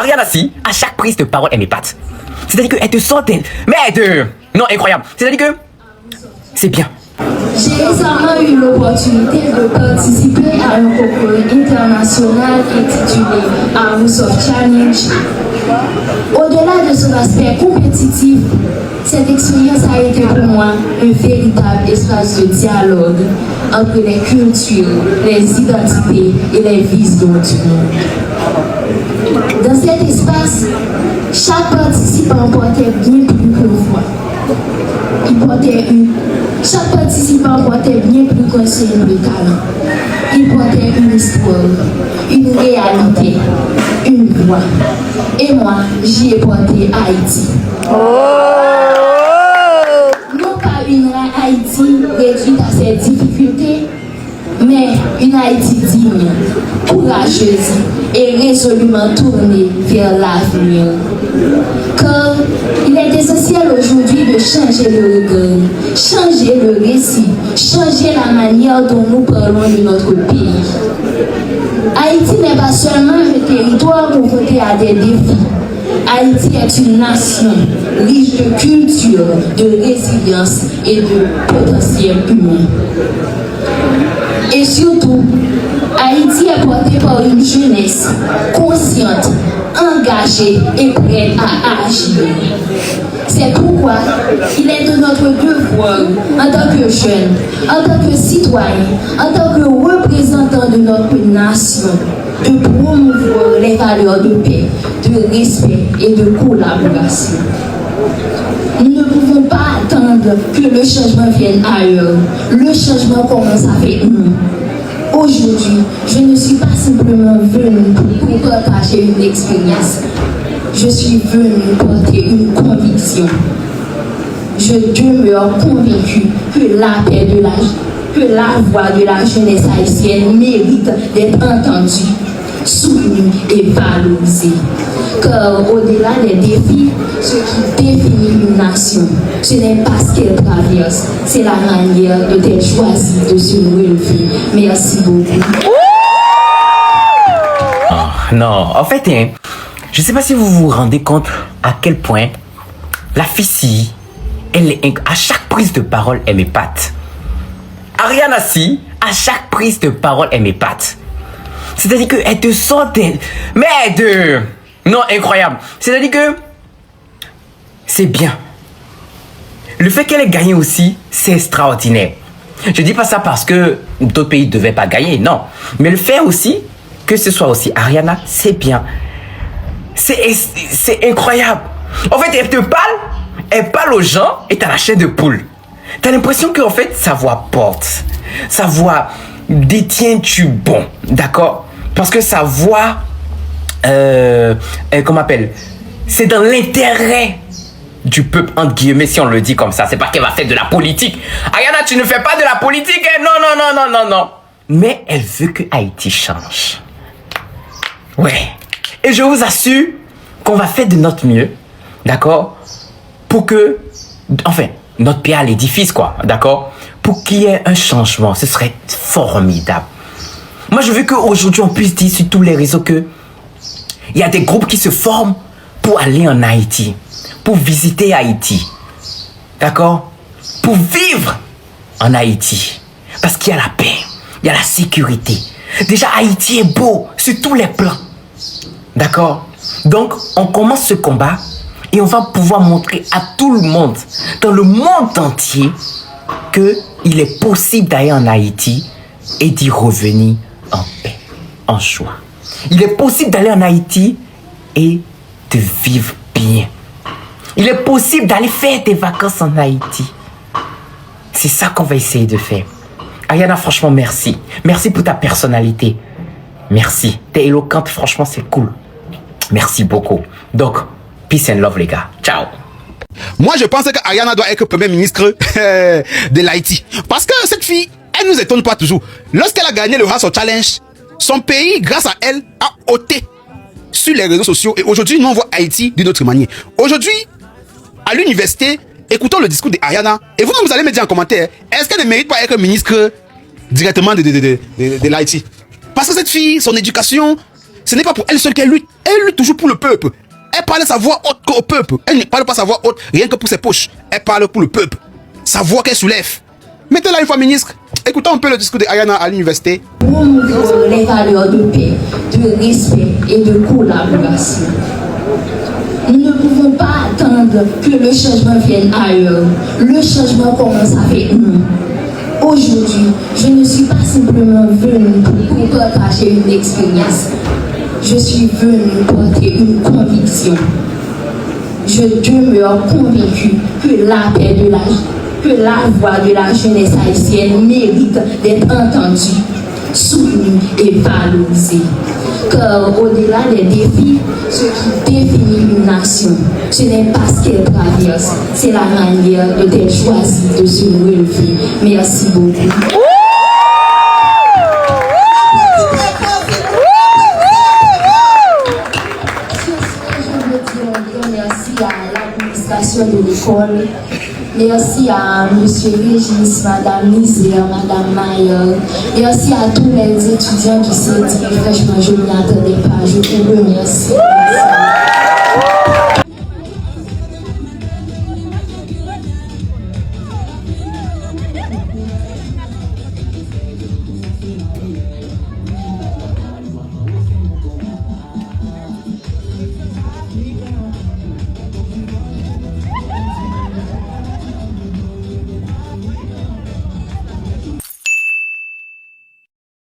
Ariana, si, à chaque prise de parole, elle m'épate. C'est-à-dire qu'elle te sort d'elle. Mais elle te... Non, incroyable. C'est-à-dire que... C'est bien. J'ai récemment eu l'opportunité de participer à un concours international intitulé Arms of Challenge. Au-delà de son aspect compétitif, cette expérience a été pour moi un véritable espace de dialogue entre les cultures, les identités et les visions du monde. Dans cet espace, chaque participant portait bien plus qu'une voix. Chaque participant portait bien plus qu'un simple talent. Il portait une histoire, une réalité, une voix. Et moi, j'y ai porté Haïti. Non pas une Haïti réduite à ses difficultés, mais une Haïti digne, courageuse et résolument tournée vers l'avenir. Car il est essentiel aujourd'hui de changer le regard, changer le récit, changer la manière dont nous parlons de notre pays. Haïti n'est pas seulement un territoire confronté à des défis. Haïti est une nation riche de culture, de résilience et de potentiel humain. Et surtout, Haïti est portée par une jeunesse consciente, engagée et prête à agir. C'est pourquoi il est de notre devoir, en tant que jeunes, en tant que citoyens, en tant que représentants de notre nation, de promouvoir les valeurs de paix, de respect et de collaboration. Nous ne pouvons pas attendre que le changement vienne ailleurs. Le changement commence avec nous. Aujourd'hui, je ne suis pas simplement venue pour partager une expérience. Je suis venue porter une conviction. Je demeure convaincue que la paix que la voix de la jeunesse haïtienne mérite d'être entendue, soutenue et valorisée. Car au-delà des défis, ce qui définit une nation, ce n'est pas ce qu'elle traverse, c'est la manière dont elle choisit de se relever. Merci beaucoup. Oh, non, en fait, hein, je ne sais pas si vous vous rendez compte à quel point la fille, à chaque prise de parole, elle m'épate. Ariana, si, à chaque prise de parole, elle m'épate. C'est-à-dire qu'elle te sort d'elle. Mais elle te... Non, incroyable. C'est-à-dire que... C'est bien. Le fait qu'elle ait gagné aussi, c'est extraordinaire. Je dis pas ça parce que d'autres pays ne devaient pas gagner, non. Mais le fait aussi que ce soit aussi Ariana, c'est bien. C'est incroyable. En fait, elle parle aux gens et t'as la chair de poule. T'as l'impression qu'en fait, sa voix porte. Sa voix détient du bon, d'accord? Parce que sa voix, comment on appelle? C'est dans l'intérêt du peuple, entre guillemets, si on le dit comme ça. C'est pas qu'elle va faire de la politique. Ariana, tu ne fais pas de la politique, hein? Non. Mais elle veut que Haïti change. Ouais. Et je vous assure qu'on va faire de notre mieux, d'accord? Pour que, enfin, notre pays à l'édifice, quoi, d'accord? Pour qu'il y ait un changement, ce serait formidable. Moi, je veux qu'aujourd'hui, on puisse dire sur tous les réseaux que il y a des groupes qui se forment pour aller en Haïti, pour visiter Haïti, d'accord? Pour vivre en Haïti. Parce qu'il y a la paix, il y a la sécurité. Déjà, Haïti est beau sur tous les plans, d'accord? Donc, on commence ce combat et on va pouvoir montrer à tout le monde, dans le monde entier, qu'il est possible d'aller en Haïti et d'y revenir en paix, en joie. Il est possible d'aller en Haïti et de vivre bien. Il est possible d'aller faire des vacances en Haïti. C'est ça qu'on va essayer de faire. Ariana, franchement, merci. Merci pour ta personnalité. Merci. T'es éloquente, franchement, c'est cool. Merci beaucoup. Donc, peace and love, les gars. Ciao. Moi, je pense que Ariana doit être Premier ministre de l'Haïti. Parce que cette fille, elle nous étonne pas toujours. Lorsqu'elle a gagné le House of Challenge, son pays, grâce à elle, a ôté sur les réseaux sociaux. Et aujourd'hui, nous, on voit Haïti d'une autre manière. Aujourd'hui, à l'université, écoutons le discours d'Ariana. Et vous allez me dire en commentaire, est-ce qu'elle ne mérite pas être ministre directement de l'Haïti? Parce que cette fille, son éducation, ce n'est pas pour elle seule qu'elle lutte. Elle lutte toujours pour le peuple. Elle parle sa voix haute qu'au peuple. Elle ne parle pas sa voix haute rien que pour ses poches. Elle parle pour le peuple. Sa voix qu'elle soulève. Mettez-la une fois ministre. Écoutons un peu le discours d'Ayana à l'université. Promouvoir les valeurs de paix, de respect et de collaboration. Nous ne pouvons pas attendre que le changement vienne ailleurs. Le changement commence avec nous. Aujourd'hui, je ne suis pas simplement venue pour partager une expérience. Je suis venue porter une conviction. Je demeure convaincue que la paix que la voix de la jeunesse haïtienne mérite d'être entendue, soutenue et valorisée. Car au-delà des défis, ce qui définit une nation, ce n'est pas ce qu'elle traverse, c'est la manière dont elle choisit de se relever. Merci beaucoup. Merci à l'administration de l'école. Merci à M. Régis, Mme Nizer, Mme Mayer. Merci à tous les étudiants qui s'est dit, franchement, je ne m'y attendais pas. Je vous remercie. Merci.